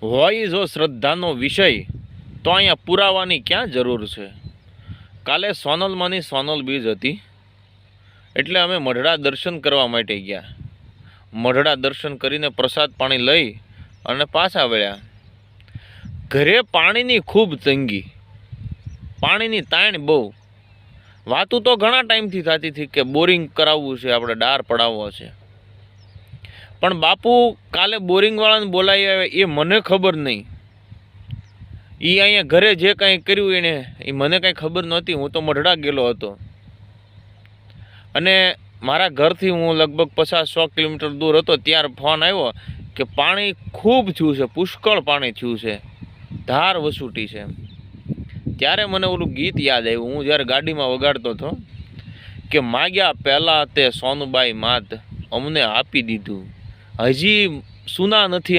હોય જો શ્રદ્ધાનો વિષય તો અહીંયા પુરાવાની ક્યાં જરૂર છે। કાલે સોનલમાંની સોનલ બીજ હતી એટલે અમે મઢડા દર્શન કરવા માટે ગયા। મઢડા દર્શન કરીને પ્રસાદ પાણી લઈ અને પાછા વળ્યા। ઘરે પાણીની ખૂબ તંગી, પાણીની તાણ બહુ। વાતું તો ઘણા ટાઈમથી થતી હતી કે બોરિંગ કરાવવું છે, આપણે ડાર પડાવવો છે, પણ બાપુ કાલે બોરિંગવાળાને બોલાવી આવે એ મને ખબર નહીં। એ અહીંયા ઘરે જે કાંઈ કર્યું એને એ મને કાંઈ ખબર નહોતી। હું તો મઢડા ગયેલો હતો અને મારા ઘરથી હું લગભગ 50-100 કિલોમીટર દૂર હતો। ત્યારે ફોન આવ્યો કે પાણી ખૂબ થયું છે, પુષ્કળ પાણી થયું છે, ધાર વસૂટી છે। ત્યારે મને ઓલું ગીત યાદ આવ્યું, હું જ્યારે ગાડીમાં વગાડતો હતો કે માગ્યા પહેલાં તે સોનુબાઈ માત અમને આપી દીધું, હજી સુના નથી